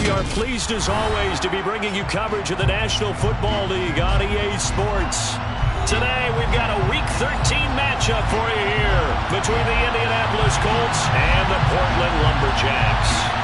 We are pleased as always to be bringing you coverage of the National Football League on EA Sports. Today we've got a Week 13 matchup for you here between the Indianapolis Colts and the Portland Lumberjacks.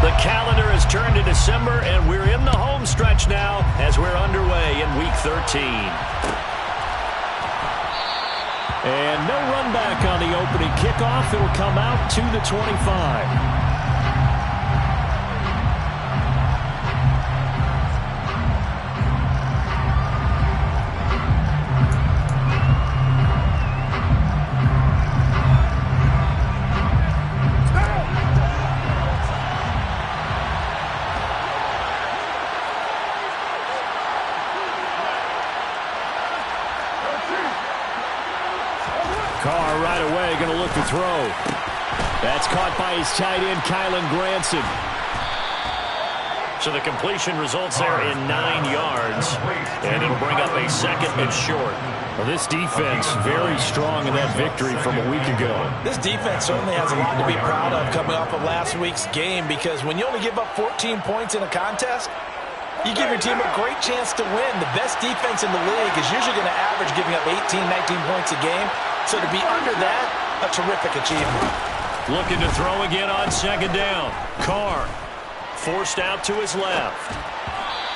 The calendar has turned to December, and we're in the home stretch now as we're underway in Week 13. And no run back on the opening kickoff. It'll come out to the 25. Carr right away going to look to throw. That's caught by his tight end, Kylen Granson. So the completion results there in 9 yards, and it'll bring up a second and short. Well, this defense very strong in that victory from a week ago. This defense certainly has a lot to be proud of coming off of last week's game, because when you only give up 14 points in a contest, you give your team a great chance to win. The best defense in the league is usually going to average giving up 18, 19 points a game. So to be under that, a terrific achievement. Looking to throw again on second down. Carr forced out to his left.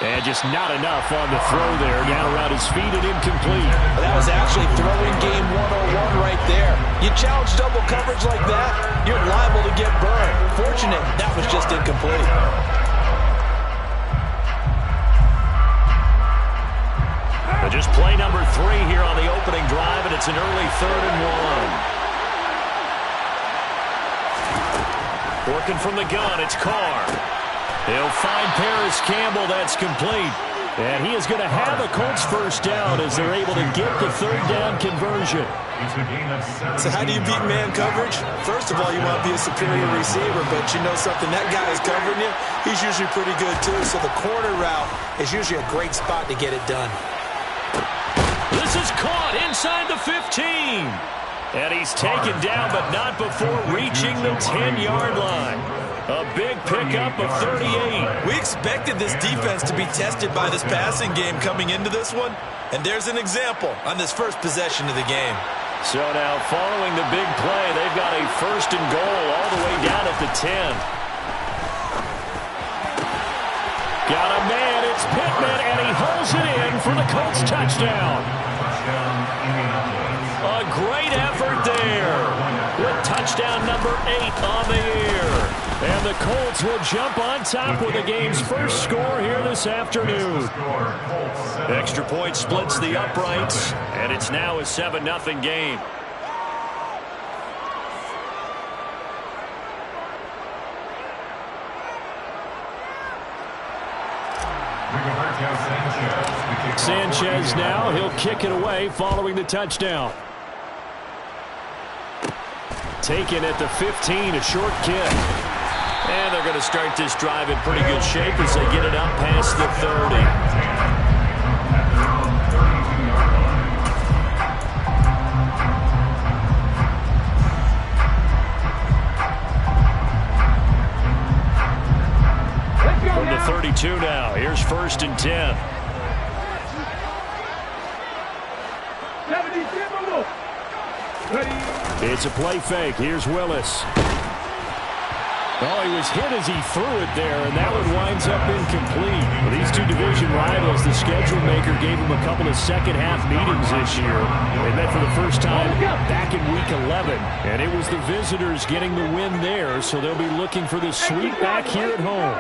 And just not enough on the throw there. Down around his feet and incomplete. Well, that was actually throwing game 101 right there. You challenge double coverage like that, you're liable to get burned. Fortunate that was just incomplete. Just play number 3 here on the opening drive, and it's an early 3rd and 1. Working from the gun, it's Carr. He'll find Paris Campbell. That's complete. And he is going to have a Colts first down as they're able to get the 3rd down conversion. So how do you beat man coverage? First of all, you want to be a superior receiver, but you know something, that guy is covering you. He's usually pretty good too, so the corner route is usually a great spot to get it done. This is caught inside the 15. And he's taken down, but not before reaching the 10-yard line. A big pickup of 38. We expected this defense to be tested by this passing game coming into this one, and there's an example on this first possession of the game. So now following the big play, they've got a 1st and goal all the way down at the 10. Got a man, it's Pittman, and he holds it in for the Colts touchdown. A great effort there with touchdown number 8 on the year. And the Colts will jump on top with the game's first score here this afternoon. Extra point splits the uprights, and it's now a 7-0 game. Sanchez now, he'll kick it away following the touchdown. Taken at the 15, a short kick. And they're going to start this drive in pretty good shape as they get it up past the 30. From the 32 now, here's 1st and 10. It's a play fake. Here's Willis. Oh, he was hit as he threw it there, and that one winds up incomplete. Well, these two division rivals, the schedule maker gave them a couple of second-half meetings this year. They met for the first time back in Week 11, and it was the visitors getting the win there, so they'll be looking for the sweep back here at home.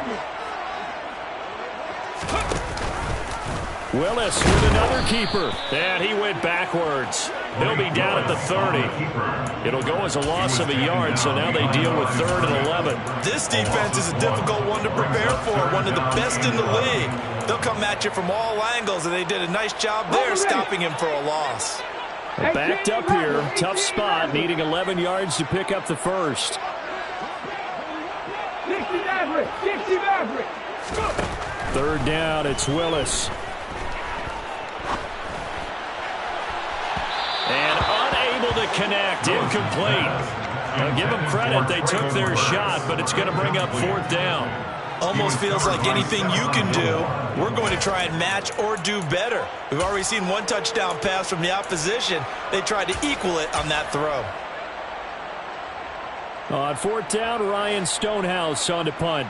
Willis with another keeper. And he went backwards. He'll be down at the 30. It'll go as a loss of a yard, so now they deal with 3rd and 11. This defense is a difficult one to prepare for, one of the best in the league. They'll come at you from all angles, and they did a nice job there stopping him for a loss. Backed up here, tough spot, needing 11 yards to pick up the first. 3rd down, it's Willis. And unable to connect, incomplete. Now give them credit, they took their shot, but it's going to bring up 4th down. Almost feels like anything you can do, we're going to try and match or do better. We've already seen 1 touchdown pass from the opposition. They tried to equal it on that throw. On 4th down, Ryan Stonehouse on to punt.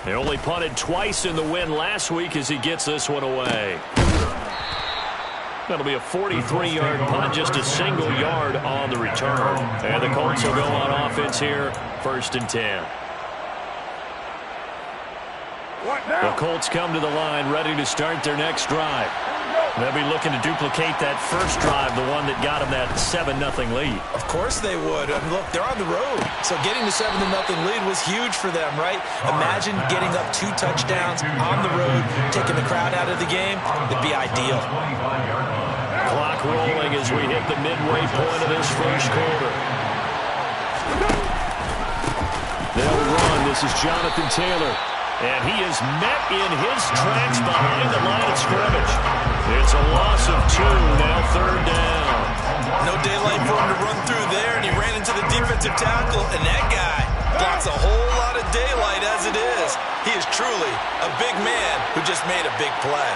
They only punted twice in the win last week as he gets this one away. That'll be a 43-yard punt, just a single yard on the return. And the Colts will go on offense here, 1st and 10. The Colts come to the line, ready to start their next drive. They'll be looking to duplicate that first drive, the one that got them that 7-0 lead. Of course they would. I mean, look, they're on the road. So getting the 7-0 lead was huge for them, right? Imagine getting up 2 touchdowns on the road, taking the crowd out of the game. It'd be ideal. Clock rolling as we hit the midway point of this first quarter. They'll run. This is Jonathan Taylor. And he is met in his tracks behind the line of scrimmage. It's a loss of 2, now 3rd down. No daylight for him to run through there, and he ran into the defensive tackle, and that guy blocks a whole lot of daylight as it is. He is truly a big man who just made a big play.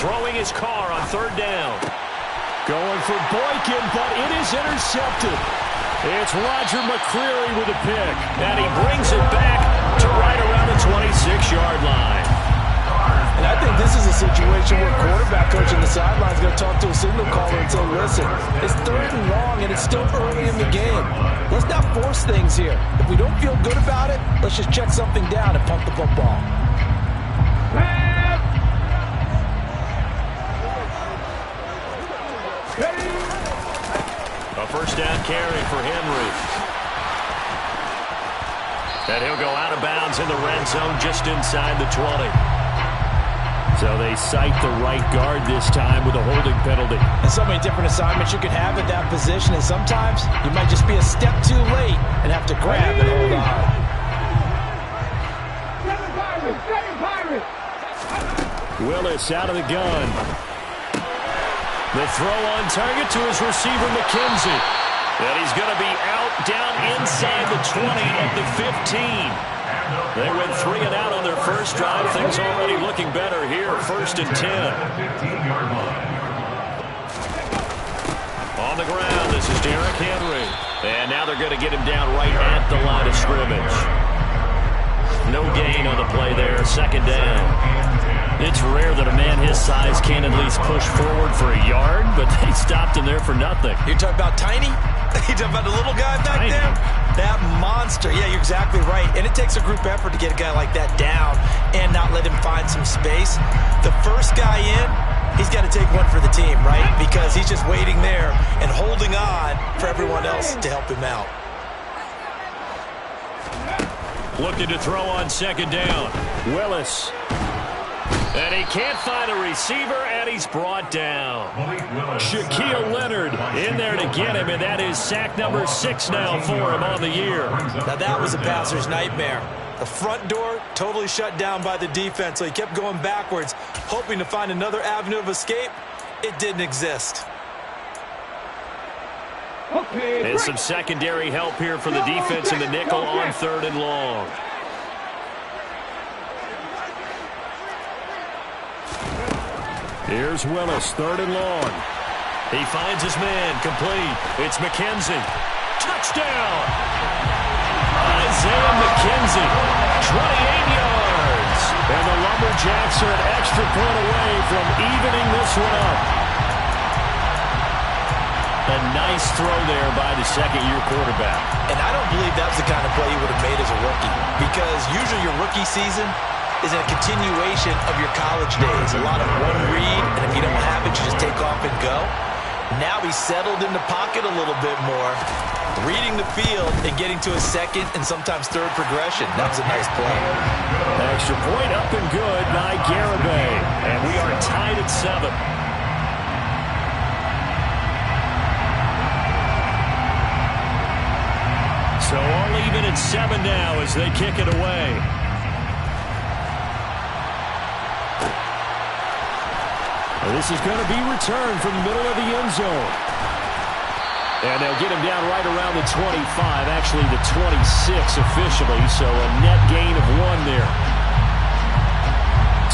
Throwing his car on 3rd down. Going for Boykin, but it is intercepted. It's Roger McCreary with a pick. And he brings it back to right around the 26-yard line. And I think this is a situation where quarterback coach on the sideline is going to talk to a signal caller and say, listen, it's 3rd and long, and it's still early in the game. Let's not force things here. If we don't feel good about it, let's just check something down and punt the football. A 1st down carry for Henry. And he'll go out of bounds in the red zone just inside the 20. So they cite the right guard this time with a holding penalty. And so many different assignments you could have at that position, and sometimes you might just be a step too late and have to grab and hold on. Willis out of the gun. The throw on target to his receiver, McKenzie. And he's going to be out down inside the 20 at the 15. They went 3 and out on their first drive. Things already looking better here, 1st and 10. On the ground, this is Derrick Henry. And now they're going to get him down right at the line of scrimmage. No gain on the play there, 2nd down. It's rare that a man his size can at least push forward for a yard, but they stopped him there for nothing. You're talking about tiny? You're talking about the little guy back there? That monster. Yeah, you're exactly right. And it takes a group effort to get a guy like that down and not let him find some space. The first guy in, he's got to take one for the team, right? Because he's just waiting there and holding on for everyone else to help him out. Looking to throw on 2nd down. Willis. And he can't find a receiver, and he's brought down. Shaquille Leonard in there to get him, and that is sack number 6 now for him on the year. Now that was a passer's nightmare. The front door totally shut down by the defense, so he kept going backwards, hoping to find another avenue of escape. It didn't exist. And some secondary help here for the defense in the nickel on 3rd and long. Here's Willis, 3rd and long. He finds his man, complete. It's McKenzie. Touchdown! Isaiah McKenzie, 28 yards. And the Lumberjacks are an extra point away from evening this one up. A nice throw there by the second-year quarterback. And I don't believe that was the kind of play he would have made as a rookie, because usually your rookie season is a continuation of your college days. A lot of one read, and if you don't have it, you just take off and go. Now he's settled in the pocket a little bit more, reading the field and getting to a second and sometimes third progression. That was a nice play. Extra point up and good by Garibay. And we are tied at 7. So all even at 7 now as they kick it away. This is going to be returned from the middle of the end zone. And they'll get him down right around the 25, actually the 26 officially, so a net gain of 1 there.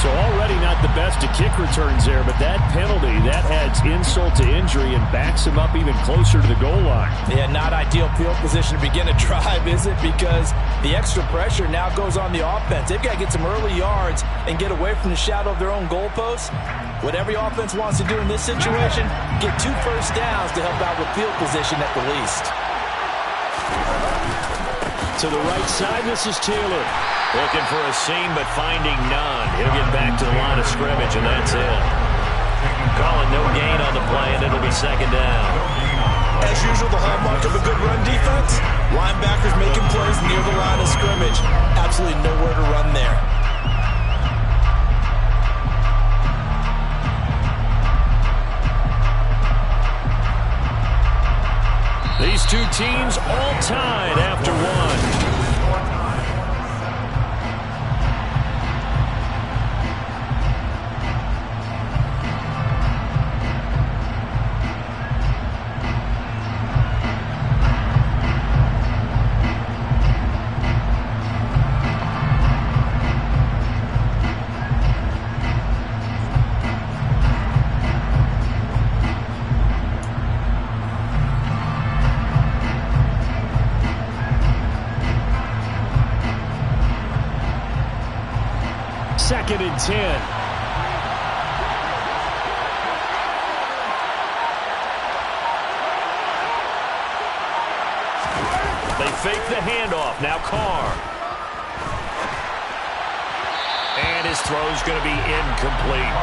So already not the best of kick returns there, but that penalty, that adds insult to injury and backs him up even closer to the goal line. Yeah, not ideal field position to begin a drive, is it? Because the extra pressure now goes on the offense. They've got to get some early yards and get away from the shadow of their own goalposts. What every offense wants to do in this situation, get 2 first downs to help out with field position at the least. To the right side, this is Taylor. Looking for a seam, but finding none. He'll get back to the line of scrimmage, and that's it. Calling no gain on the play, and it'll be second down. As usual, the hallmark of a good run defense, linebackers making plays near the line of scrimmage. Absolutely nowhere to run there. These two teams all tied after 1. Second and 10. They fake the handoff. Now Carr. And his throw's going to be incomplete.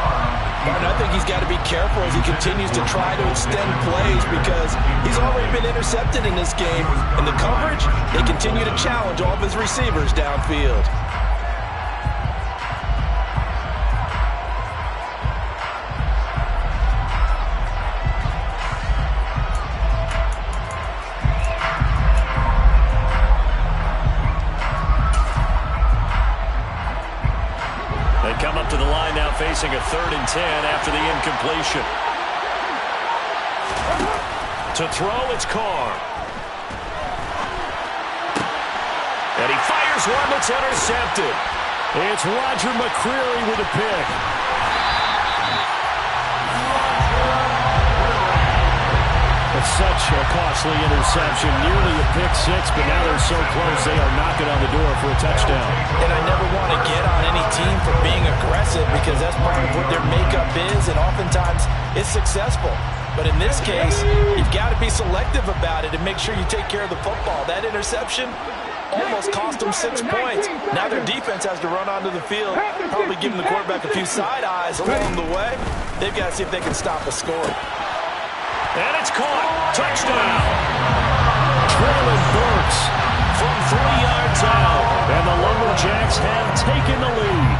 Martin, I think he's got to be careful as he continues to try to extend plays because he's already been intercepted in this game. In the coverage, they continue to challenge all of his receivers downfield. Come up to the line now facing a 3rd and 10 after the incompletion. To throw, it's Carr. And he fires one that's intercepted. It's Roger McCreary with a pick. It's such a costly interception, nearly a pick 6, but now they're so close they are knocking on the door for a touchdown. And I never want to get on any team for being aggressive because that's part of what their makeup is, and oftentimes it's successful. But in this case, you've got to be selective about it and make sure you take care of the football. That interception almost cost them 6 points. Now their defense has to run onto the field, probably giving the quarterback a few side eyes along the way. They've got to see if they can stop a score. And it's caught. Touchdown. Traylon Burks from 3 yards out. And the Lumberjacks have taken the lead.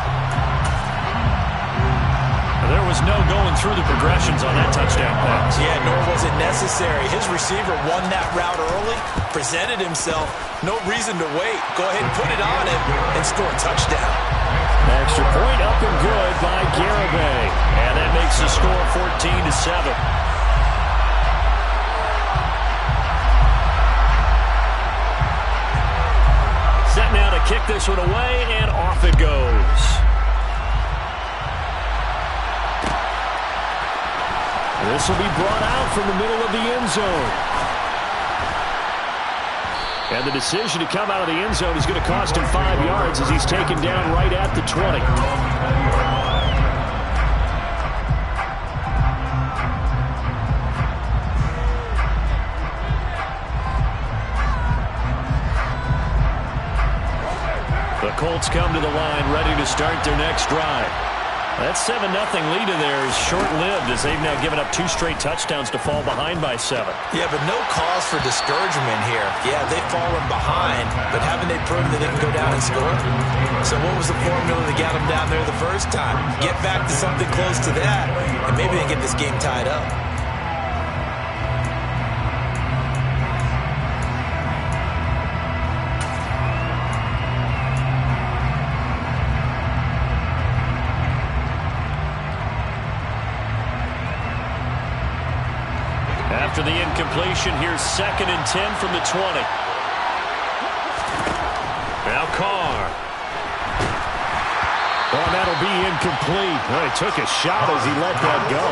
There was no going through the progressions on that touchdown pass. Yeah, nor was it necessary. His receiver won that route early, presented himself. No reason to wait. Go ahead and put it on him and score a touchdown. Extra point up and good by Garibay. And that makes the score 14-7. Set now to kick this one away, and off it goes. This will be brought out from the middle of the end zone. And the decision to come out of the end zone is going to cost him 5 yards as he's taken down right at the 20. Colts come to the line, ready to start their next drive. That 7-0 lead of theirs is short-lived as they've now given up 2 straight touchdowns to fall behind by 7. Yeah, but no cause for discouragement here. Yeah, they've fallen behind, but haven't they proven that they can go down and score? So what was the formula that got them down there the first time? Get back to something close to that, and maybe they get this game tied up. After the incompletion, here's 2nd and 10 from the 20. Now Carr. Oh, that'll be incomplete. Well, he took a shot as he let that go.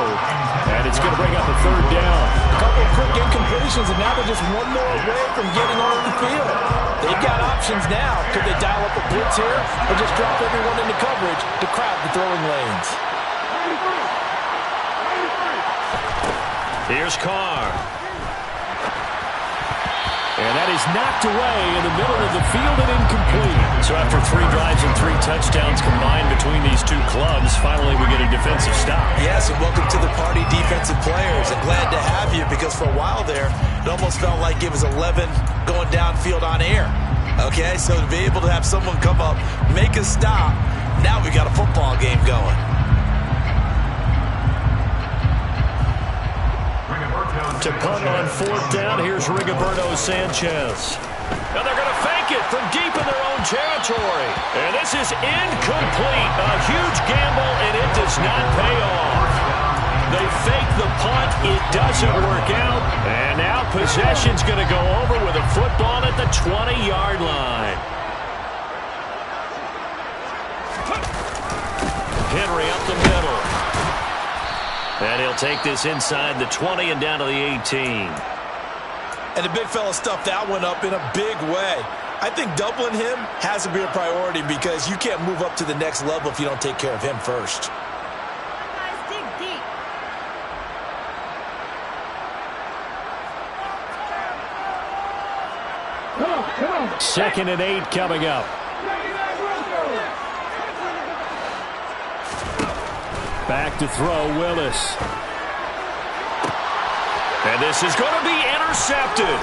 And it's going to bring up a 3rd down. A couple of quick incompletions, and now they're just one more away from getting on the field. They've got options now. Could they dial up a blitz here or just drop everyone into coverage to crowd the throwing lanes? Here's Carr. And that is knocked away in the middle of the field and incomplete. So after 3 drives and 3 touchdowns combined between these two clubs, finally we get a defensive stop. Yes, and welcome to the party, defensive players. And glad to have you because for a while there, it almost felt like it was 11 going downfield on air. Okay, so to be able to have someone come up, make a stop, now we got a football game going. To punt on 4th down, here's Rigoberto Sanchez. And they're going to fake it from deep in their own territory. And this is incomplete. A huge gamble, and it does not pay off. They fake the punt. It doesn't work out. And now possession's going to go over with a football at the 20-yard line. Henry up the middle. And he'll take this inside the 20 and down to the 18. And the big fella stuffed that one up in a big way. I think doubling him has to be a priority because you can't move up to the next level if you don't take care of him first. Dig deep. 2nd and 8 coming up. Back to throw, Willis. And this is going to be intercepted.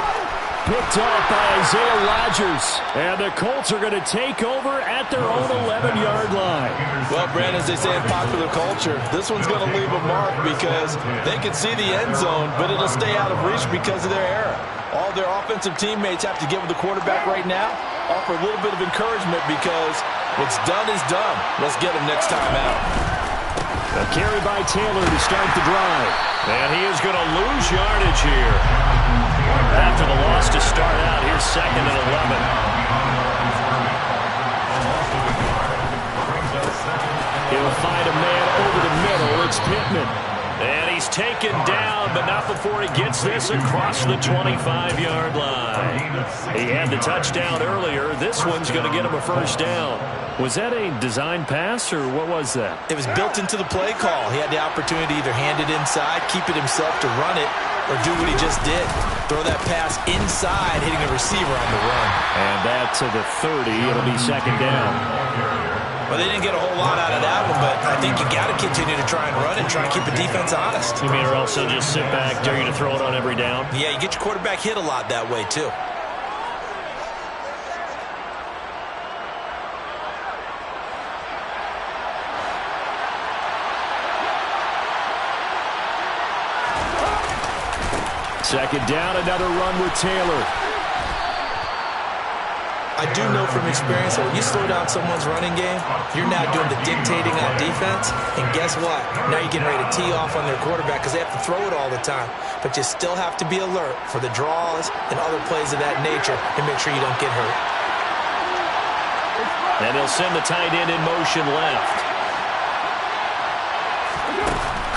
Picked off by Isaiah Rodgers. And the Colts are going to take over at their own 11-yard line. Well, Brandon, as they say in popular culture, this one's going to leave a mark because they can see the end zone, but it'll stay out of reach because of their error. All their offensive teammates have to get with the quarterback right now, offer a little bit of encouragement because what's done is done. Let's get them next time out. A carry by Taylor to start the drive. And he is going to lose yardage here. After the loss to start out, here's 2nd and 11. He'll find a man over the middle. It's Pittman. And he's taken down, but not before he gets this across the 25-yard line. He had the touchdown earlier. This one's going to get him a 1st down. Was that a design pass, or what was that? It was built into the play call. He had the opportunity to either hand it inside, keep it himself to run it, or do what he just did. Throw that pass inside, hitting the receiver on the run. And that to the 30. It'll be 2nd down. Well, they didn't get a whole lot out of that one, but I think you got to continue to try and run and try and keep the defense honest. You mean or also just sit back, dare you to throw it on every down? Yeah, you get your quarterback hit a lot that way, too. Second down, another run with Taylor. I do know from experience that when you slow down someone's running game, you're now doing the dictating on defense. And guess what? Now you're getting ready to tee off on their quarterback because they have to throw it all the time. But you still have to be alert for the draws and other plays of that nature and make sure you don't get hurt. And they'll send the tight end in motion left.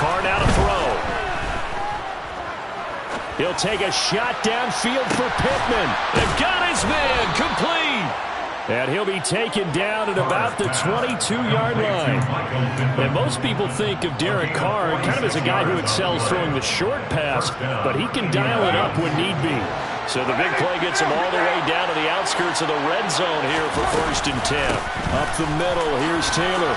Carr now to throw. He'll take a shot downfield for Pittman. They've got his man complete. And he'll be taken down at about the 22-yard line. And most people think of Derek Carr kind of as a guy who excels throwing the short pass, but he can dial it up when need be. So the big play gets them all the way down to the outskirts of the red zone here for 1st and 10. Up the middle, here's Taylor.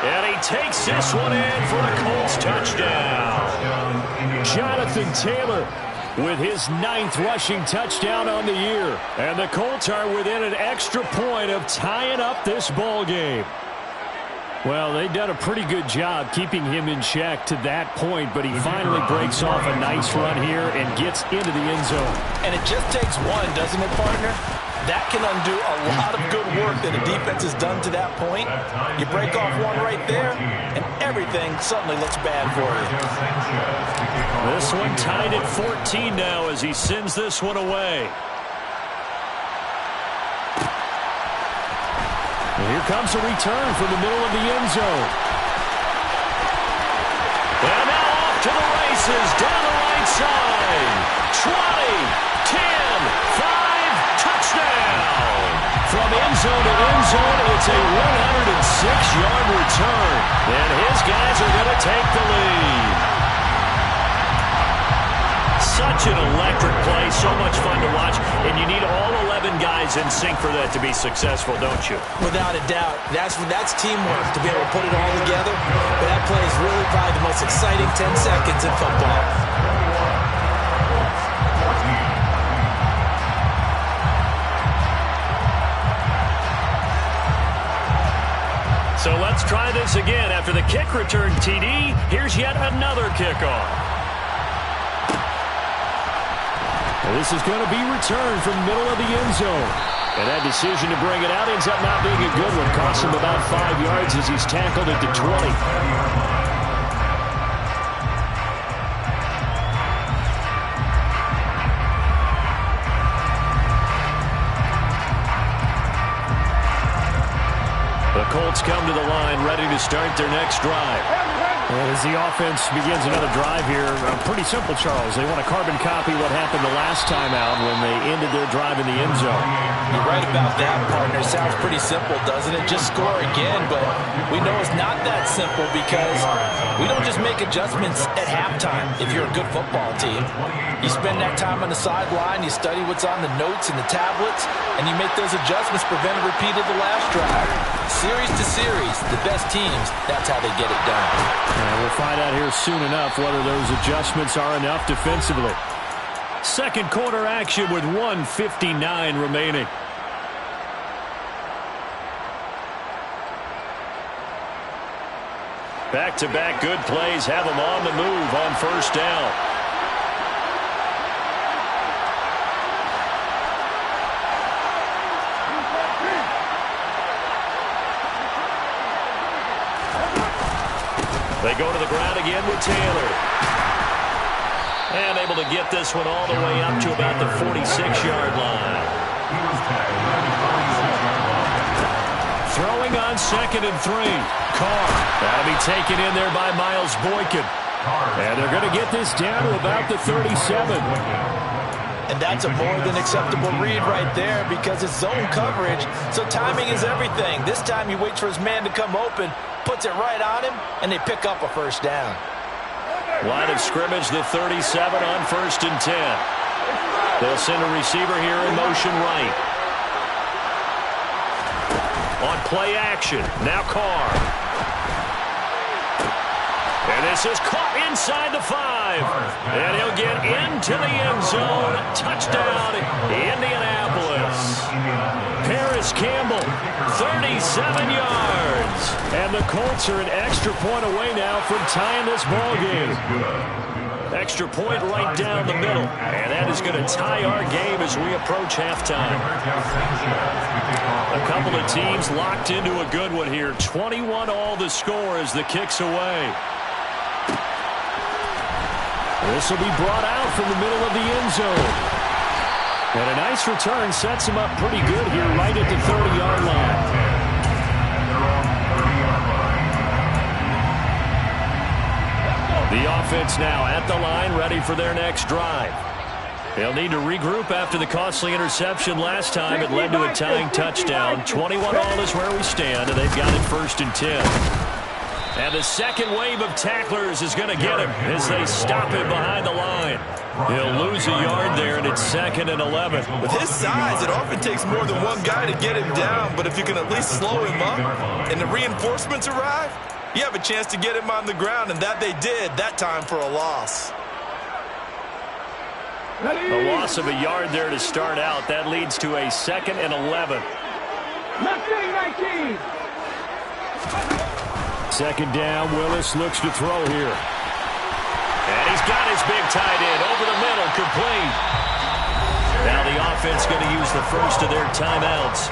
And he takes this one in for a Colts touchdown. Jonathan Taylor with his 9th rushing touchdown on the year. And the Colts are within an extra point of tying up this ball game. Well, they've done a pretty good job keeping him in check to that point, but he finally breaks off a nice run here and gets into the end zone. And it just takes one, doesn't it, partner? That can undo a lot of good work that a defense has done to that point. You break off one right there, and everything suddenly looks bad for you. This one tied at 14 now as he sends this one away. Here comes a return from the middle of the end zone. And now off to the races, down the right side. 20, 10, 5, touchdown. From end zone to end zone, it's a 106-yard return. And his guys are going to take the lead. Such an electric play, so much fun to watch, and you need all 11 guys in sync for that to be successful, don't you? Without a doubt. That's teamwork, to be able to put it all together. But that play is really probably the most exciting 10 seconds in football. So let's try this again. After the kick return TD, here's yet another kickoff. This is going to be returned from the middle of the end zone. And that decision to bring it out ends up not being a good one. Costs him about 5 yards as he's tackled at the 20. The Colts come to the line, ready to start their next drive. As the offense begins another drive here, pretty simple, Charles. They want to carbon copy what happened the last time out when they ended their drive in the end zone. You're right about that, partner. Sounds pretty simple, doesn't it? Just score again, but we know it's not that simple because we don't just make adjustments at halftime if you're a good football team. You spend that time on the sideline, you study what's on the notes and the tablets, and you make those adjustments, prevent a repeat of the last drive. Series to series, the best teams, that's how they get it done. And we'll find out here soon enough whether those adjustments are enough defensively. Second quarter action with 1:59 remaining. Back-to-back good plays have them on the move on first down. They go to the ground again with Taylor. And able to get this one all the way up to about the 46-yard line. Throwing on 2nd and 3. Carr. That'll be taken in there by Miles Boykin. And they're going to get this down to about the 37. And that's a more than acceptable read right there because it's zone coverage, so timing is everything. This time he waits for his man to come open, puts it right on him, and they pick up a first down. Line of scrimmage, the 37 on 1st and 10. They'll send a receiver here in motion right. On play action, now Carr. And this is caught inside the 5. And he'll get into the end zone. Touchdown, Indianapolis. Paris Campbell, 37 yards. And the Colts are an extra point away now from tying this ball game. Extra point right down the middle. And that is going to tie our game as we approach halftime. A couple of teams locked into a good one here. 21 all the score as the kick's away. This will be brought out from the middle of the end zone. And a nice return sets him up pretty good here right at the 30-yard line. The offense now at the line, ready for their next drive. They'll need to regroup after the costly interception last time. It led to a tying touchdown. 21 all is where we stand, and they've got it 1st and 10. And the second wave of tacklers is going to get him as they stop him behind the line. He'll lose a yard there, and it's 2nd and 11. With his size, it often takes more than one guy to get him down, but if you can at least slow him up and the reinforcements arrive, you have a chance to get him on the ground, and that they did, that time for a loss. A loss of a yard there to start out. That leads to a 2nd and 11. 19. Second down, Willis looks to throw here. And he's got his big tight end over the middle, complete. Now the offense going to use the first of their timeouts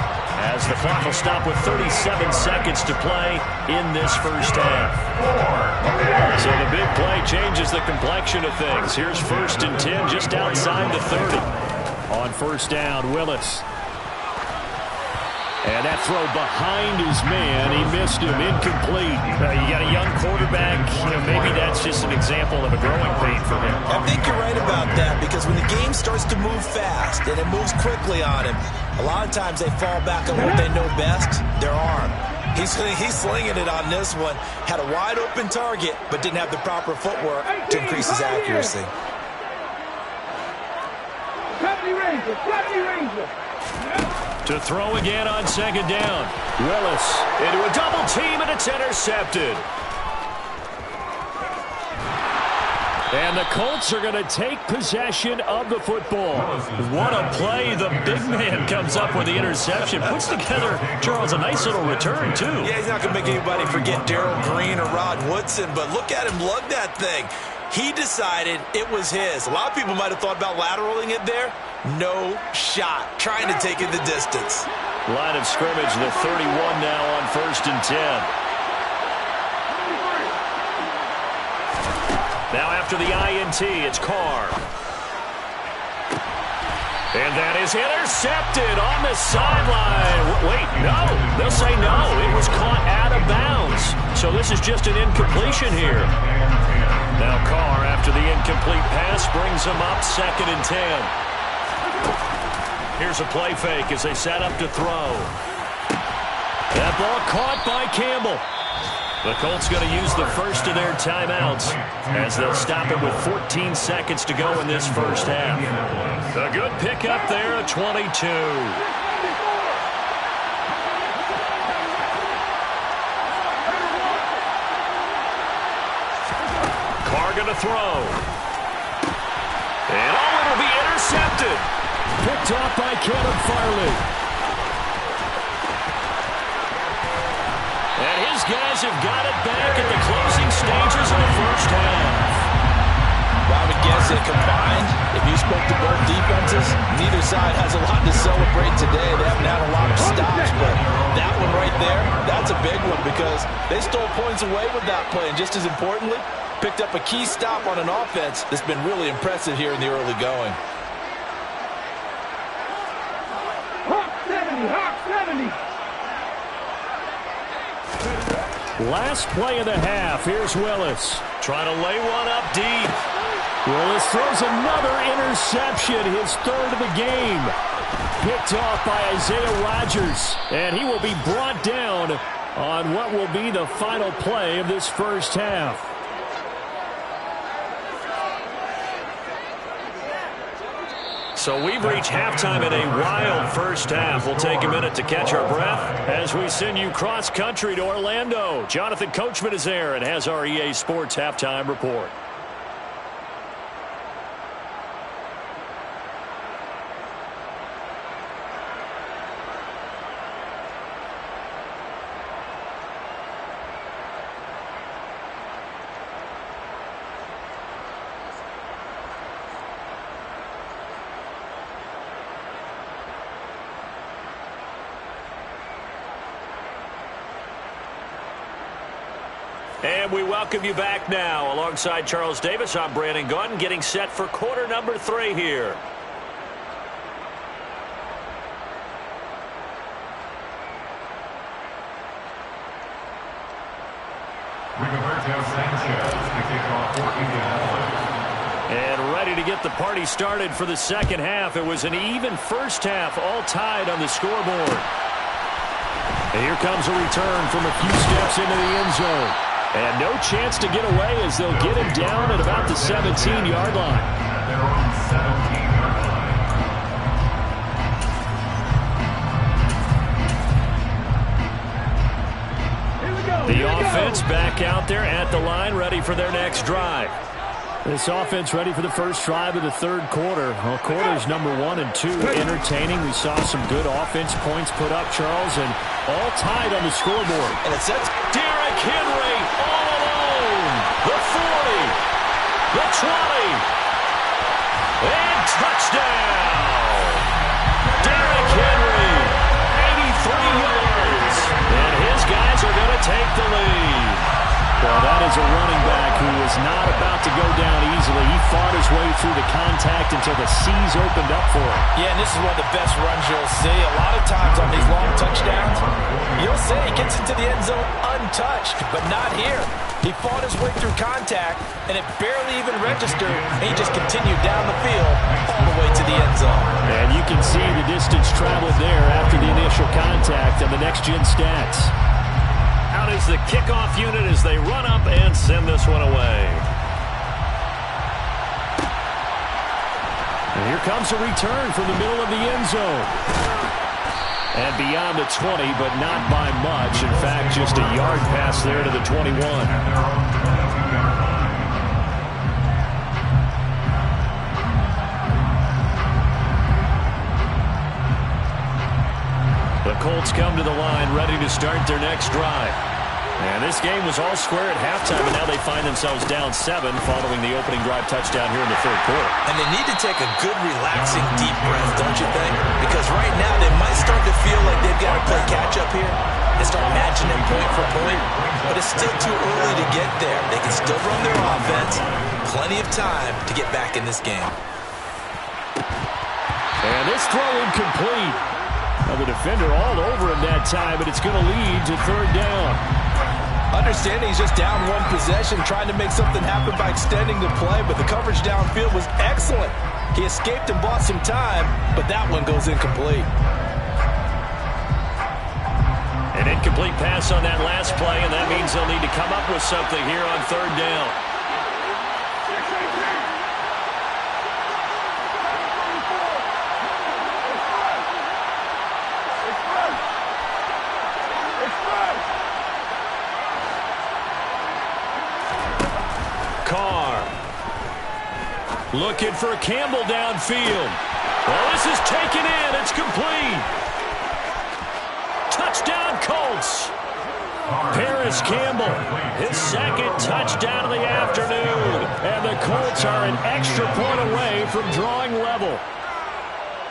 as the clock will stop with 37 seconds to play in this first half. So the big play changes the complexion of things. Here's 1st and 10 just outside the 30. On first down, Willis. And that throw behind his man, he missed him, incomplete. You got a young quarterback, maybe that's just an example of a growing pain for him. I think you're right about that, because when the game starts to move fast and it moves quickly on him, a lot of times they fall back on what they know best, their arm. He's slinging it on this one. Had a wide open target, but didn't have the proper footwork to increase his accuracy. To throw again on second down. Willis into a double team, and it's intercepted. And the Colts are going to take possession of the football. What a play. The big man comes up with the interception. Puts together, Charles, a nice little return, too. Yeah, he's not going to make anybody forget Darrell Green or Rod Woodson, but look at him lug that thing. He decided it was his. A lot of people might have thought about lateraling it there. No shot. Trying to take it the distance. Line of scrimmage, the 31 now on 1st and 10. Now after the INT, it's Carr. And that is intercepted on the sideline. Wait, no. They'll say no. It was caught out of bounds. So this is just an incompletion here. Now Carr, after the incomplete pass, brings him up 2nd and 10. Here's a play fake as they set up to throw. That ball caught by Campbell. The Colts going to use the first of their timeouts as they'll stop it with 14 seconds to go in this first half. A good pickup there at 22. Carr going to throw. And it'll be intercepted. Picked off by Caleb Farley. And his guys have got it back at the closing stages of the first half. Well, I would guess that combined, if you spoke to both defenses, neither side has a lot to celebrate today. They haven't had a lot of stops, but that one right there, that's a big one because they stole points away with that play. And just as importantly, picked up a key stop on an offense that's been really impressive here in the early going. Last play of the half. Here's Willis. Trying to lay one up deep. Willis throws another interception, his 3rd of the game. Picked off by Isaiah Rodgers. And he will be brought down on what will be the final play of this first half. So we've reached halftime in a wild first half. We'll take a minute to catch our breath as we send you cross-country to Orlando. Jonathan Coachman is there and has our EA Sports halftime report. And we welcome you back now. Alongside Charles Davis, I'm Brandon Gaudin, getting set for quarter number 3 here. And ready to get the party started for the second half. It was an even first half, all tied on the scoreboard. And here comes a return from a few steps into the end zone. And no chance to get away as they'll get him down at about the 17-yard line. The offense back out there at the line, ready for their next drive. This offense ready for the first drive of the third quarter. Well, quarters number 1 and 2 entertaining. We saw some good offense points put up, Charles, and all tied on the scoreboard. And it sets Derrick Henry all alone. The 40, the 20, and touchdown. Derrick Henry, 83 yards. And his guys are going to take the lead. Well, that is a running back who was not about to go down easily. He fought his way through the contact until the seas opened up for him. Yeah, and this is one of the best runs you'll see. A lot of times on these long touchdowns, you'll say he gets into the end zone untouched, but not here. He fought his way through contact, and it barely even registered, and he just continued down the field all the way to the end zone. And you can see the distance traveled there after the initial contact on the next-gen stats. Out is the kickoff unit as they run up and send this one away. And here comes a return from the middle of the end zone. And beyond the 20, but not by much. In fact, just a yard pass there to the 21. The Colts come to the line, ready to start their next drive. And this game was all square at halftime, and now they find themselves down 7 following the opening drive touchdown here in the third quarter. And they need to take a good, relaxing, deep breath, don't you think? Because right now they might start to feel like they've got to play catch-up here and start matching them point for point. But it's still too early to get there. They can still run their offense. Plenty of time to get back in this game. And this throw incomplete. Now the defender all over him that time, but it's going to lead to third down. Understanding he's just down one possession, trying to make something happen by extending the play, but the coverage downfield was excellent. He escaped and bought some time, but that one goes incomplete. An incomplete pass on that last play, and that means they'll need to come up with something here on third down. Looking for Campbell downfield. Well, this is taken in. It's complete. Touchdown, Colts. Paris Campbell, his second touchdown of the afternoon. And the Colts are an extra point away from drawing level.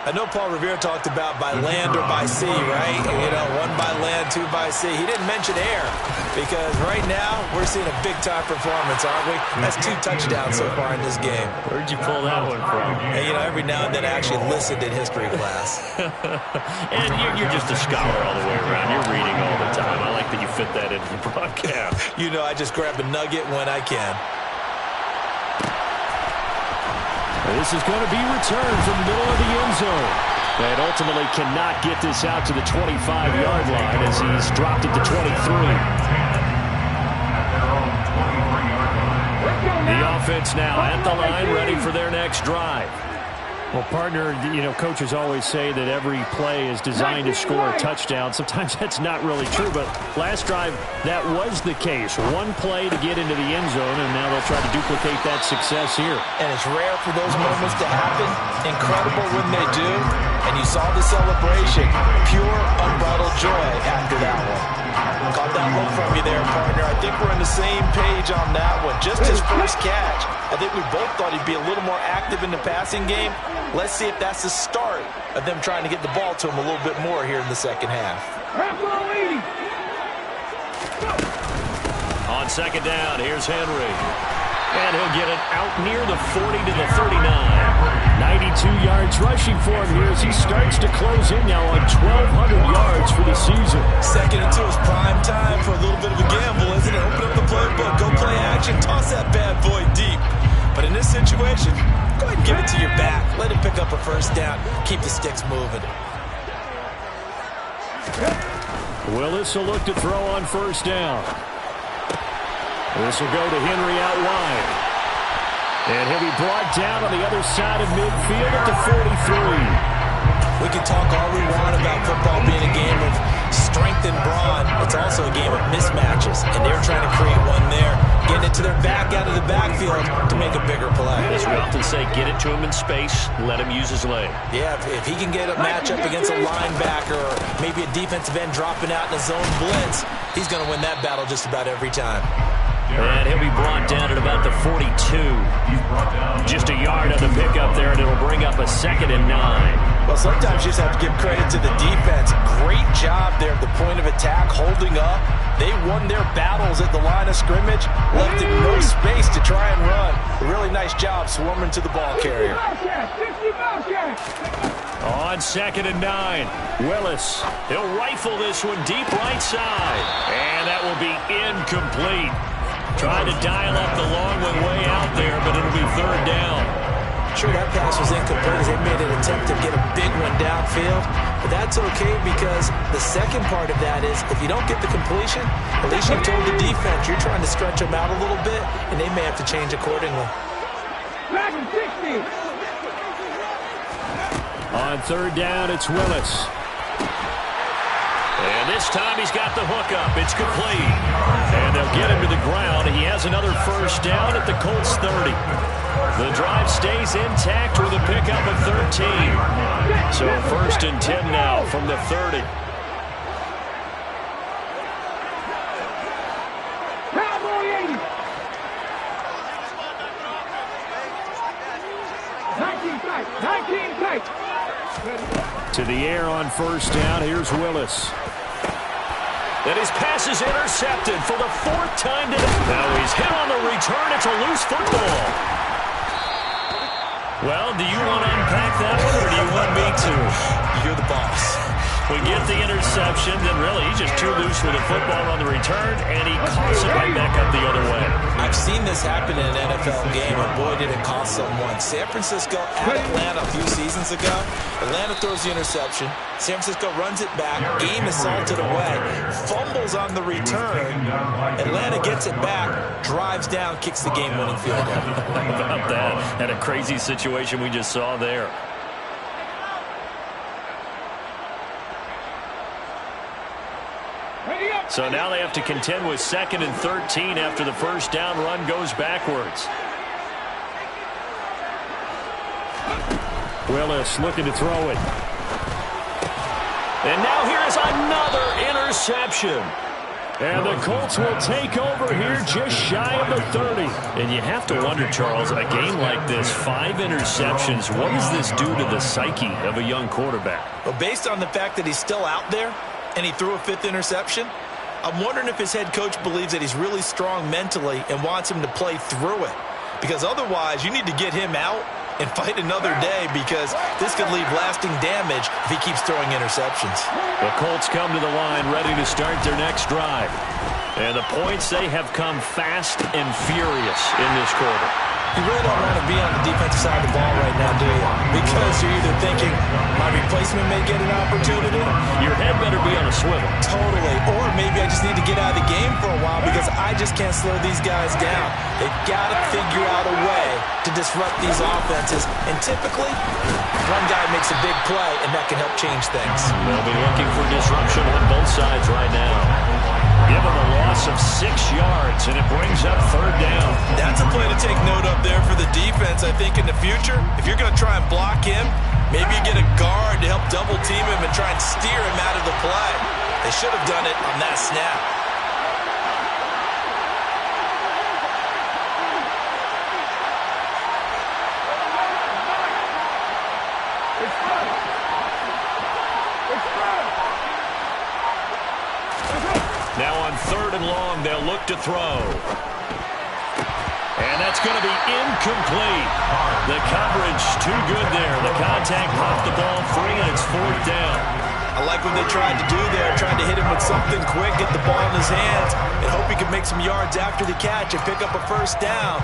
I know Paul Revere talked about by land or by sea, right? You know, 1 by land, 2 by sea. He didn't mention air because right now we're seeing a big-time performance, aren't we? That's 2 touchdowns so far in this game. Where'd you pull that one from? And, you know, every now and then I actually listened in history class. And you're just a scholar all the way around. You're reading all the time. I like that you fit that into the broadcast. You know, I just grab a nugget when I can. This is going to be returned from the middle of the end zone. And ultimately cannot get this out to the 25-yard line as he's dropped it to 23. The offense now at the line, ready for their next drive. Well, partner, you know, coaches always say that every play is designed to score a touchdown. Sometimes that's not really true, but last drive, that was the case. 1 play to get into the end zone, and now they'll try to duplicate that success here. And it's rare for those moments to happen. Incredible when they do. And you saw the celebration. Pure, unbridled joy after that one. Caught that look from you there, partner. I think we're on the same page on that one. Just his first catch. I think we both thought he'd be a little more active in the passing game. Let's see if that's the start of them trying to get the ball to him a little bit more here in the second half. On second down, here's Henry. And he'll get it out near the 40 to the 39. 92 yards rushing for him here as he starts to close in now on 1,200 yards for the season. 2nd and 2 is prime time for a little bit of a gamble, isn't it? Open up the playbook, go play action, toss that bad boy deep. But in this situation, go ahead and give it to your back. Let him pick up a first down. Keep the sticks moving. Willis will look to throw on first down. This will go to Henry out wide. And he'll be brought down on the other side of midfield at the 43. We can talk all we want about football being a game of strength and brawn. It's also a game of mismatches, and they're trying to create one there, getting it to their back out of the backfield to make a bigger play. As we often say, get it to him in space, let him use his leg. Yeah, if he can get a matchup against a linebacker or maybe a defensive end dropping out in a zone blitz, he's going to win that battle just about every time. And he'll be brought down at about the 42. Just a yard on the pickup there, and it'll bring up a 2nd and 9. Well, sometimes you just have to give credit to the defense. Great job there at the point of attack, holding up. They won their battles at the line of scrimmage, left him no space to try and run. A really nice job swarming to the ball carrier. On 2nd and 9, Willis. He'll rifle this one deep right side. And that will be incomplete. Trying to dial up the long one way out there, but it'll be 3rd down. Sure, that pass was incomplete as they made an attempt to get a big one downfield. But that's okay because the second part of that is if you don't get the completion, at least you've told the defense you're trying to stretch them out a little bit, and they may have to change accordingly. On 3rd down, it's Willis. And this time he's got the hook up. It's complete. And they'll get him to the ground. He has another 1st down at the Colts 30. The drive stays intact with a pickup of 13. So 1st and 10 now from the 30. To the air on 1st down. Here's Willis. And his pass is intercepted for the 4th time today. Now he's hit on the return. It's a loose football. Well, do you want to unpack that one, or do you want me to? You're the boss. We get the interception, then really he's just too loose with the football on the return, and he coughs it right back up the other way. I've seen this happen in an NFL game, and boy, did it cost someone. San Francisco at Atlanta a few seasons ago. Atlanta throws the interception. San Francisco runs it back. Game is salted away. Fumbles on the return. Atlanta gets it back, drives down, kicks the game-winning field goal. How about that? And a crazy situation we just saw there. So now they have to contend with 2nd and 13 after the 1st down run goes backwards. Willis looking to throw it. And now here is another interception. And the Colts will take over here just shy of the 30. And you have to wonder, Charles, a game like this, 5 interceptions, what does this do to the psyche of a young quarterback? Well, based on the fact that he's still out there and he threw a 5th interception, I'm wondering if his head coach believes that he's really strong mentally and wants him to play through it. Because otherwise, you need to get him out and fight another day because this could leave lasting damage if he keeps throwing interceptions. The Colts come to the line ready to start their next drive. And the points, they have come fast and furious in this quarter. You really don't want to be on the defensive side of the ball right now, do you? Because you're either thinking, my replacement may get an opportunity. Your head better be on a swivel. Totally. Or maybe I just need to get out of the game for a while because I just can't slow these guys down. They've got to figure out a way to disrupt these offenses. And typically, one guy makes a big play, and that can help change things. They'll be looking for disruption on both sides right now. Give him a loss of 6 yards, and it brings up 3rd down. That's a play to take note of there for the defense, I think, in the future. If you're going to try and block him, maybe you get a guard to help double-team him and try and steer him out of the play. They should have done it on that snap. Now on 3rd and long, they'll look to throw. And that's going to be incomplete. The coverage too good there. The contact popped the ball free, and it's 4th down. I like what they tried to do there, trying to hit him with something quick, get the ball in his hands, and hope he could make some yards after the catch and pick up a 1st down.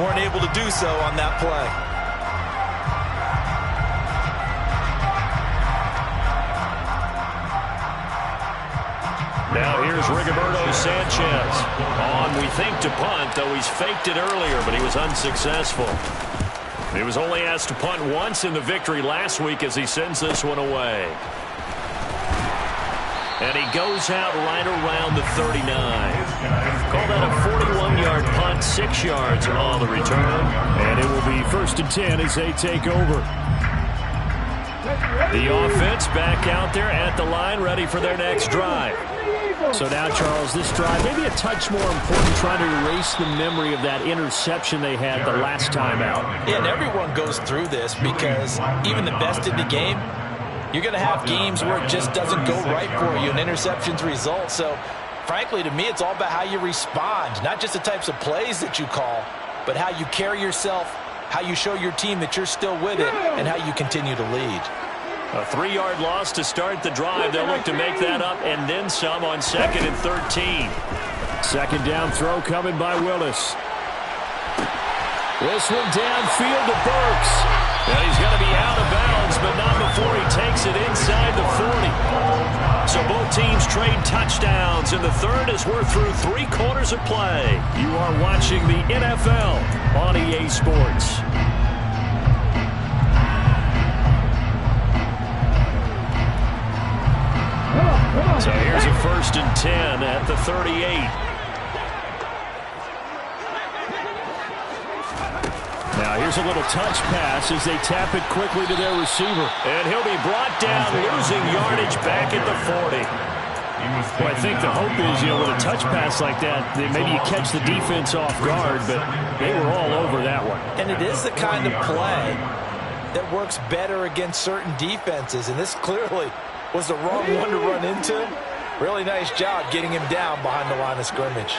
Weren't able to do so on that play. Now here's Rigoberto Sanchez. On, we think, to punt, though he's faked it earlier, but he was unsuccessful. He was only asked to punt once in the victory last week as he sends this one away. And he goes out right around the 39. Call that a 41-yard punt, 6 yards on the return. And it will be 1st and 10 as they take over. The offense back out there at the line, ready for their next drive. So now, Charles, this drive maybe a touch more important, trying to erase the memory of that interception they had the last time out. Yeah, and everyone goes through this because even the best in the game, you're going to have games where it just doesn't go right for you, and interceptions result. So, frankly, to me, it's all about how you respond, not just the types of plays that you call, but how you carry yourself, how you show your team that you're still with it, and how you continue to lead. A 3-yard loss to start the drive. They'll look to make that up and then some on 2nd and 13. Second down throw coming by Willis. This one downfield to Burks. And he's going to be out of bounds, but not before he takes it inside the 40. So both teams trade touchdowns in the third as we're through 3 quarters of play. You are watching the NFL on EA Sports. So here's a 1st and 10 at the 38. Now here's a little touch pass as they tap it quickly to their receiver. And he'll be brought down, losing yardage back at the 40. Well, I think the hope is, with a touch pass like that, maybe you catch the defense off guard, but they were all over that one. And it is the kind of play that works better against certain defenses, and this clearly was the wrong one to run into. Really nice job getting him down behind the line of scrimmage.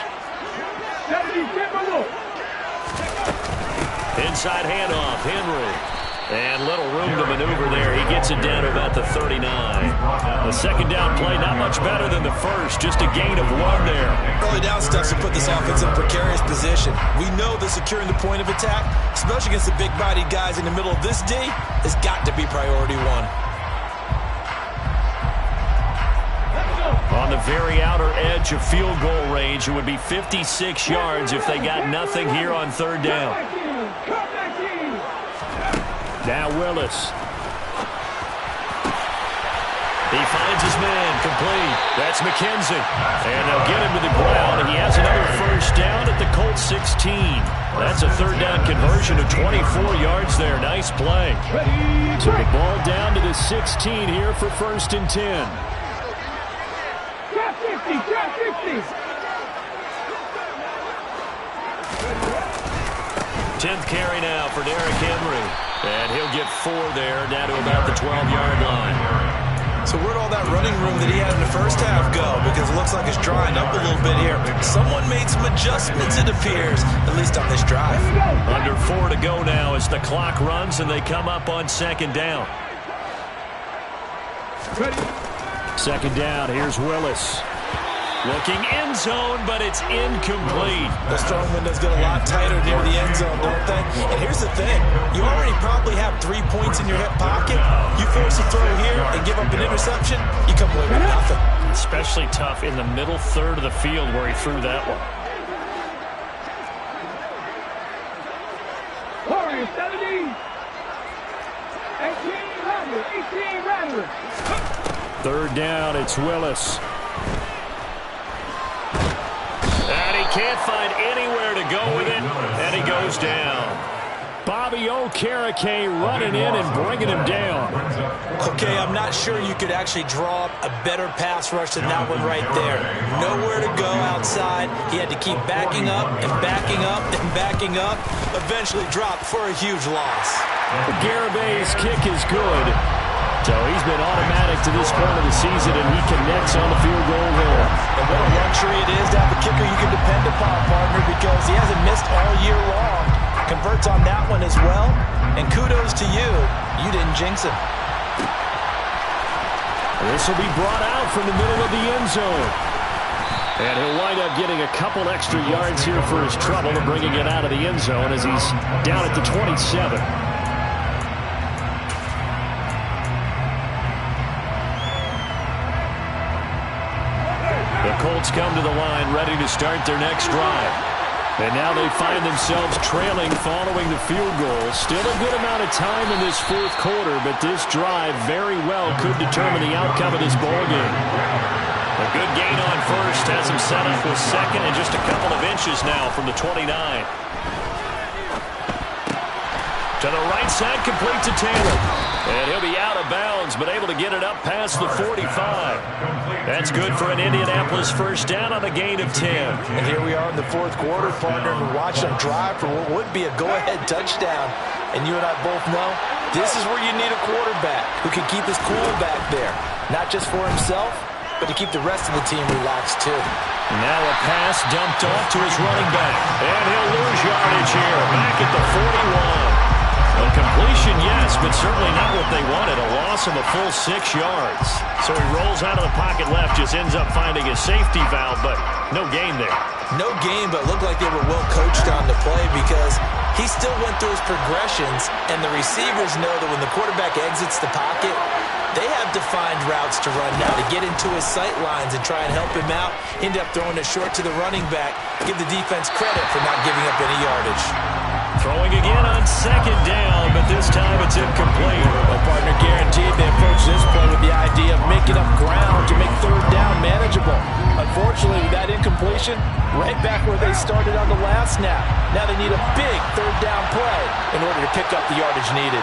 Inside handoff, Henry. And little room to maneuver there. He gets it down to about the 39. The second down play, not much better than the first. Just a gain of 1 there. Early down stuff to put this offense in a precarious position. We know that securing the point of attack, especially against the big-bodied guys in the middle of this D, has got to be priority 1. On the very outer edge of field goal range, it would be 56 yards if they got nothing here on 3rd down. Now Willis. He finds his man, complete. That's McKenzie. And they'll get him to the ground, and he has another 1st down at the Colts 16. That's a 3rd down conversion of 24 yards there. Nice play. So the ball down to the 16 here for 1st and 10. 10th carry now for Derrick Henry. And he'll get 4 there, down to about the 12-yard line. So where'd all that running room that he had in the first half go? Because it looks like it's drying up a little bit here. Someone made some adjustments, it appears, at least on this drive. Under 4 to go now as the clock runs and they come up on 2nd down. Second down, here's Willis. Looking end zone, but it's incomplete. Those throwing windows get a lot tighter near the end zone, don't they? And here's the thing. You already probably have 3 points in your hip pocket. You force a throw here and give up an interception, you come away with nothing. Especially tough in the middle third of the field where he threw that one. 3rd down, it's Willis. And he can't find anywhere to go with it, and he goes down. Bobby Okereke running in and bringing him down. Okay, I'm not sure you could actually draw up a better pass rush than that one right there. Nowhere to go outside. He had to keep backing up and backing up and backing up. Eventually dropped for a huge loss. Garabay's kick is good. So he's been automatic to this point of the season, and he connects on the field goal there. And what a luxury it is to have a kicker you can depend upon, partner, because he hasn't missed all year long. Converts on that one as well. And kudos to you. You didn't jinx him. This will be brought out from the middle of the end zone. And he'll wind up getting a couple extra yards here for his trouble and bringing it out of the end zone as he's down at the 27. The come to the line, ready to start their next drive. And now they find themselves trailing following the field goal. Still a good amount of time in this fourth quarter, but this drive very well could determine the outcome of this ballgame. A good gain on first has him set up with second and just a couple of inches now from the 29. To the right side, complete to Taylor. And he'll be out of bounds, but able to get it up past the 45. That's good for an Indianapolis first down on a gain of 10. And here we are in the fourth quarter, partner, and watch them drive for what would be a go-ahead touchdown. And you and I both know this is where you need a quarterback who can keep his cool back there. Not just for himself, but to keep the rest of the team relaxed too. Now a pass dumped off to his running back. And he'll lose yardage here, back at the 41. A completion, yes, but certainly not what they wanted. A loss of a full 6 yards. So he rolls out of the pocket left, just ends up finding a safety valve, but no gain there. No gain, but looked like they were well coached on the play because he still went through his progressions, and the receivers know that when the quarterback exits the pocket, they have defined routes to run now to get into his sight lines and try and help him out. End up throwing it short to the running back. Give the defense credit for not giving up any yardage. Throwing again on second down, but this time it's incomplete. Well, partner, guaranteed they approach this play with the idea of making up ground to make third down manageable. Unfortunately, with that incompletion, right back where they started on the last snap. Now they need a big third down play in order to pick up the yardage needed.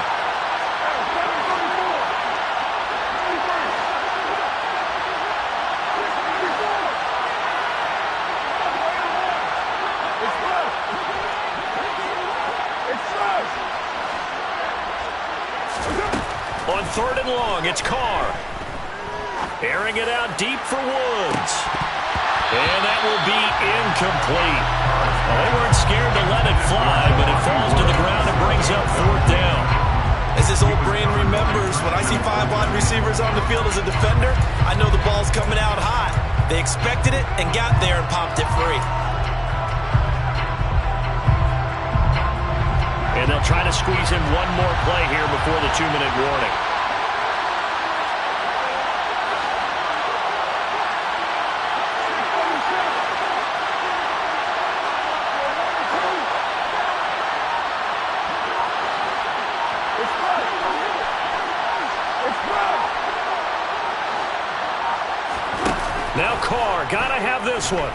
On third and long, it's Carr. Airing it out deep for Woods. And that will be incomplete. Well, they weren't scared to let it fly, but it falls to the ground and brings up fourth down. As his old brain remembers, when I see 5 wide receivers on the field as a defender, I know the ball's coming out hot. They expected it and got there and popped it free. And they'll try to squeeze in one more play here before the 2-minute warning. Now Carr, gotta have this one.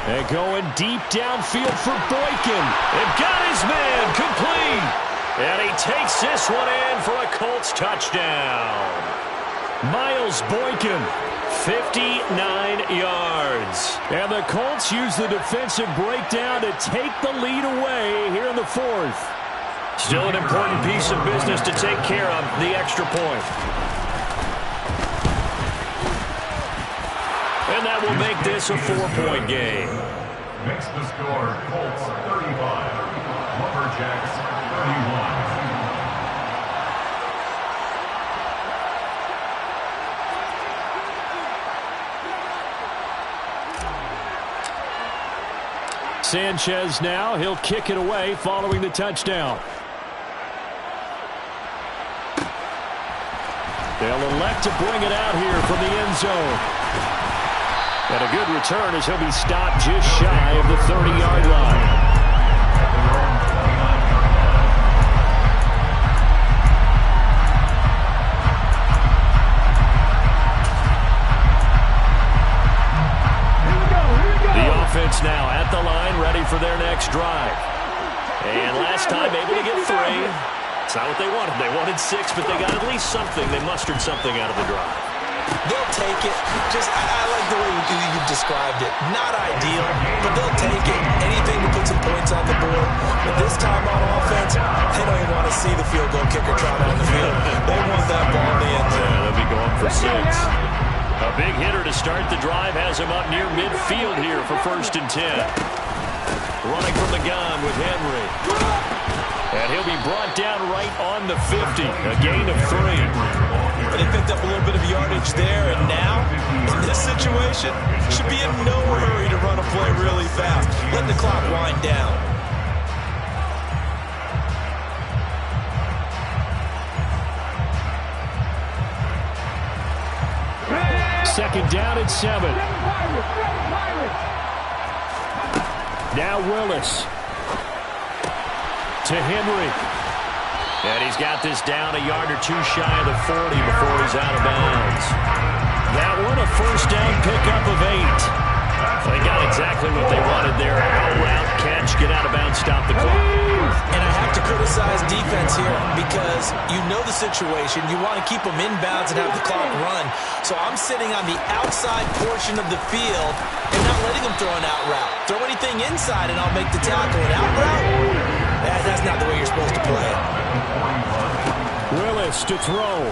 And going deep downfield for Boykin. They've got his man complete. And he takes this one in for a Colts touchdown. Miles Boykin, 59 yards. And the Colts use the defensive breakdown to take the lead away here in the fourth. Still an important piece of business to take care of, the extra point. And that will make this a 4-point game. Makes the score Colts 35, Lumberjacks 31. Sanchez now, he'll kick it away following the touchdown. They'll elect to bring it out here from the end zone. And a good return as he'll be stopped just shy of the 30-yard line. The offense now at the line, ready for their next drive. And last time able to get 3. It's not what they wanted. They wanted 6, but they got at least something. They mustered something out of the drive. They'll take it. I like the way you described it. Not ideal, but they'll take it. Anything to put some points on the board. But this time on offense, they don't even want to see the field goal kicker trot on the field. They want that ball in the end zone. Yeah, they'll be going for 6. A big hitter to start the drive has him up near midfield here for 1st and 10. Running from the gun with Henry. And he'll be brought down right on the 50. A gain of 3. But they picked up a little bit of yardage there, and now, in this situation, should be in no hurry to run a play really fast. Let the clock wind down. second down and 7. Now Willis to Henry. And he's got this down a yard or two shy of the 40 before he's out of bounds. That one a first down pickup of 8. They got exactly what they wanted there. Out route, catch, get out of bounds, stop the clock. And I have to criticize defense here because you know the situation. You want to keep them inbounds and have the clock run. So I'm sitting on the outside portion of the field and not letting them throw an out route. Throw anything inside and I'll make the tackle. An out route? That's not the way you're supposed to play it. Willis to throw.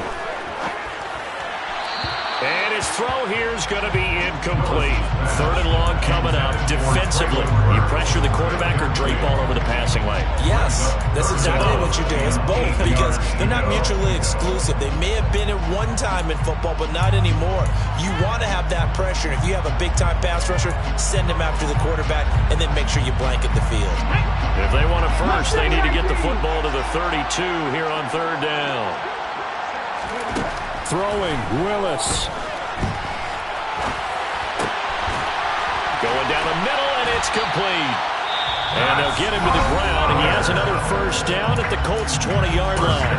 And his throw here is going to be incomplete. Third and long coming up. Defensively, you pressure the quarterback or drape all over the passing lane? Yes, that's exactly what you do. It's both because they're not mutually exclusive. They may have been at one time in football, but not anymore. You want to have that pressure. If you have a big-time pass rusher, send him after the quarterback, and then make sure you blanket the field. If they want it first, they need to get the football to the 32 here on third down. Throwing, Willis. Going down the middle, and it's complete. And they'll get him to the ground, and he has another first down at the Colts' 20-yard line.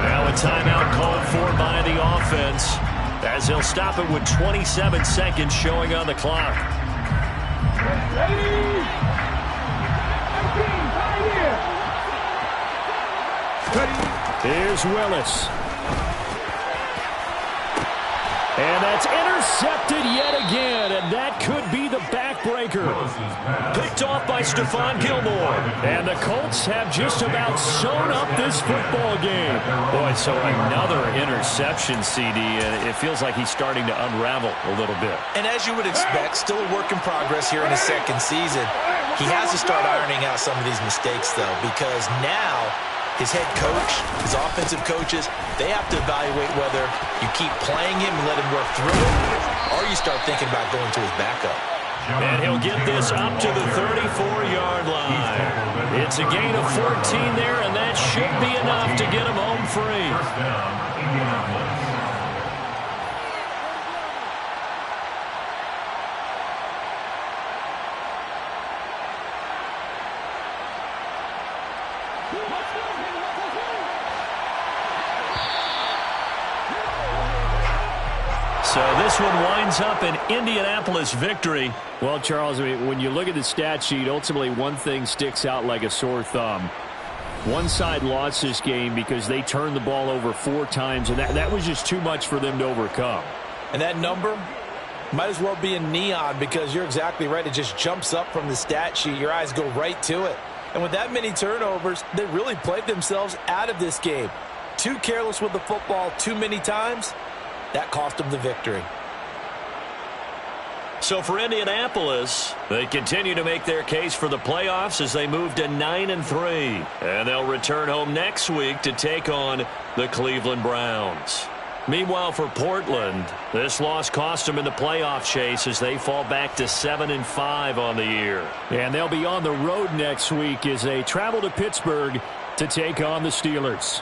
Now a timeout called for by the offense, as he'll stop it with 27 seconds showing on the clock. Here's Willis. And that's intercepted yet again, and that could be the backbreaker. Picked off by Stephon Gilmore. And the Colts have just about sewn up this football game. Boy, so another interception, CD, and it feels like he's starting to unravel a little bit. And as you would expect, still a work in progress here in his second season. He has to start ironing out some of these mistakes, though, because now his head coach, his offensive coaches, they have to evaluate whether you keep playing him and let him work through it, or you start thinking about going to his backup. And he'll get this up to the 34-yard line. It's a gain of 14 there, and that should be enough to get him home free. First down, Indianapolis. So this one winds up an Indianapolis victory. Well, Charles, I mean, when you look at the stat sheet, ultimately one thing sticks out like a sore thumb. One side lost this game because they turned the ball over 4 times, and that was just too much for them to overcome. And that number might as well be in neon because you're exactly right. It just jumps up from the stat sheet. Your eyes go right to it. And with that many turnovers, they really played themselves out of this game. Too careless with the football too many times. That cost them the victory. So for Indianapolis, they continue to make their case for the playoffs as they move to 9-3. And they'll return home next week to take on the Cleveland Browns. Meanwhile, for Portland, this loss cost them in the playoff chase as they fall back to 7-5 on the year. And they'll be on the road next week as they travel to Pittsburgh to take on the Steelers.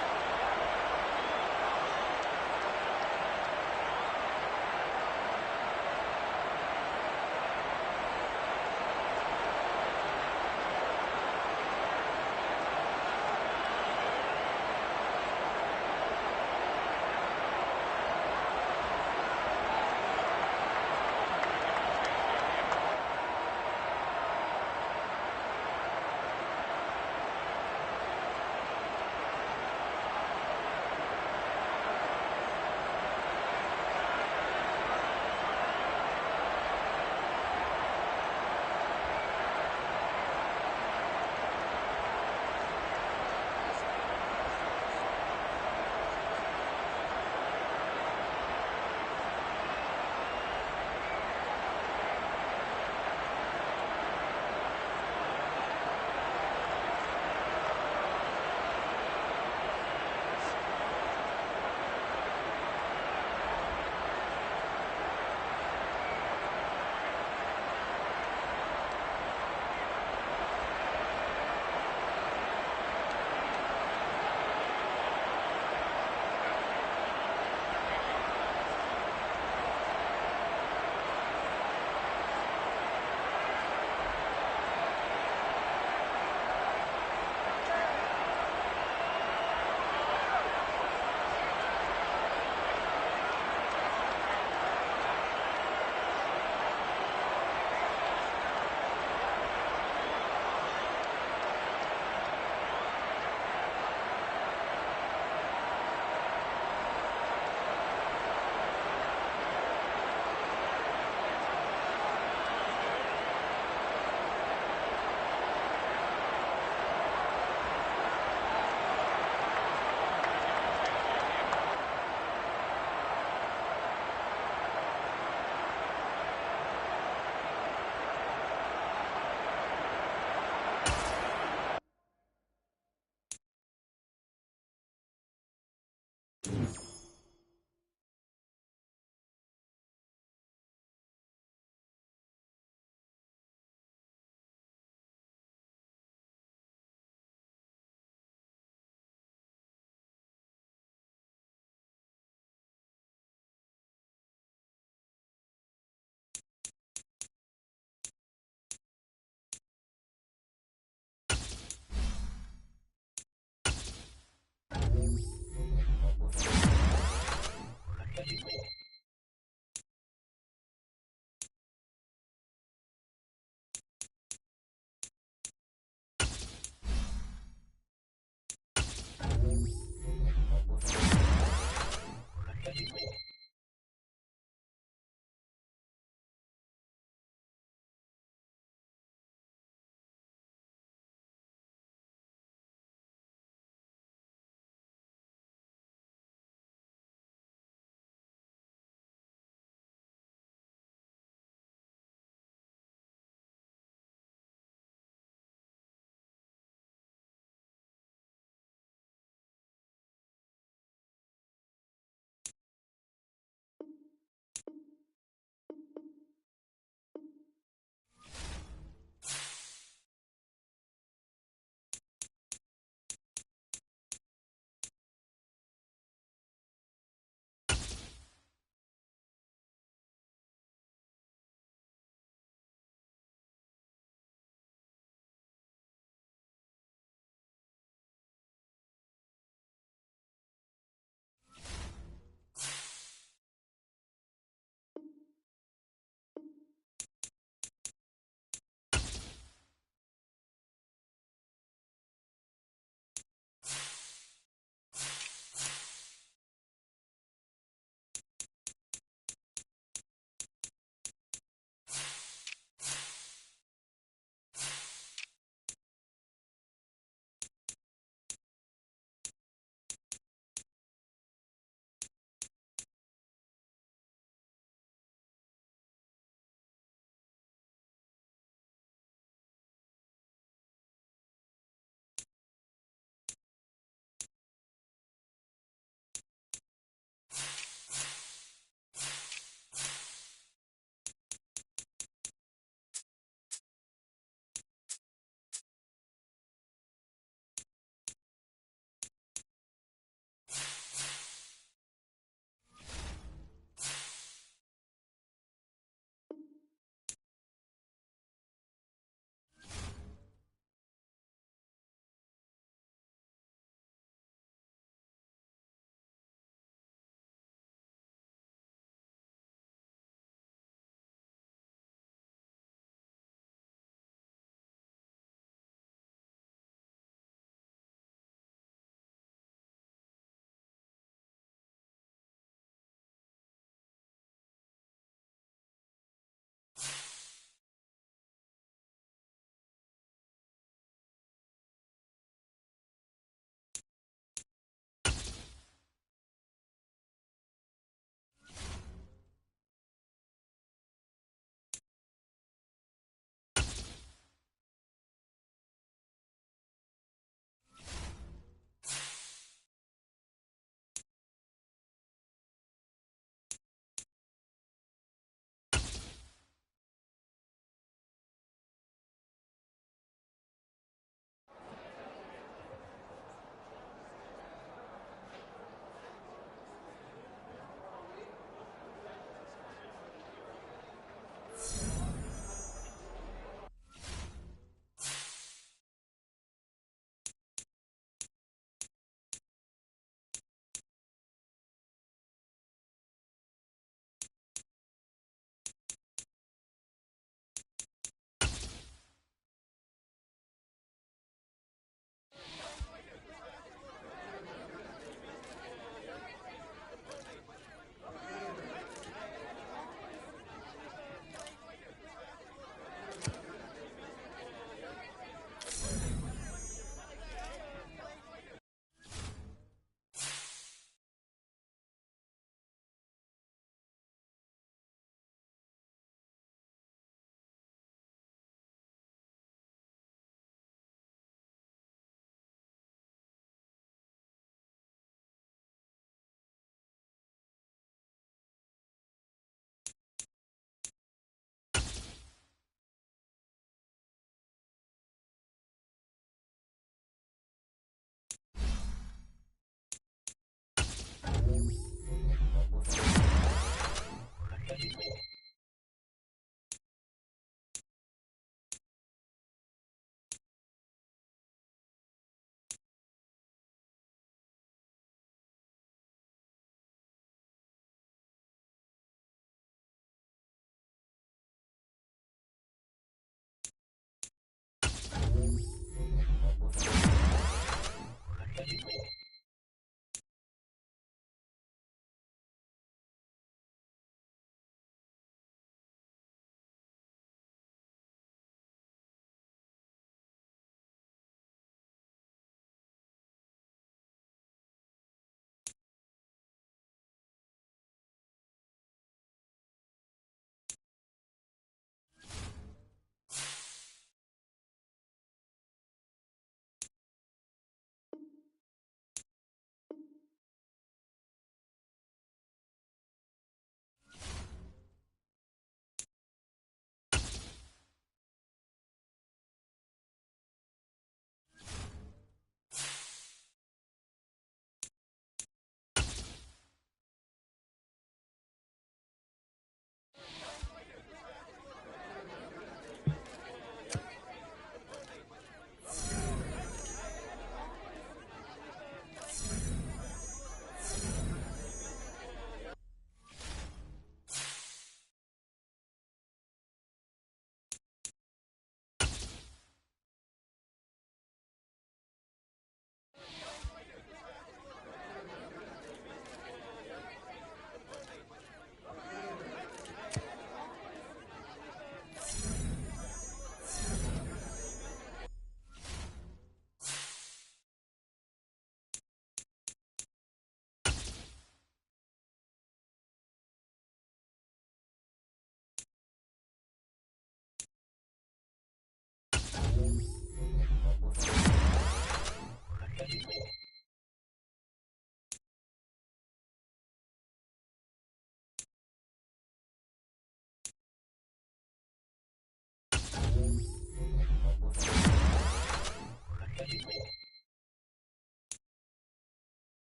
Indianapolis.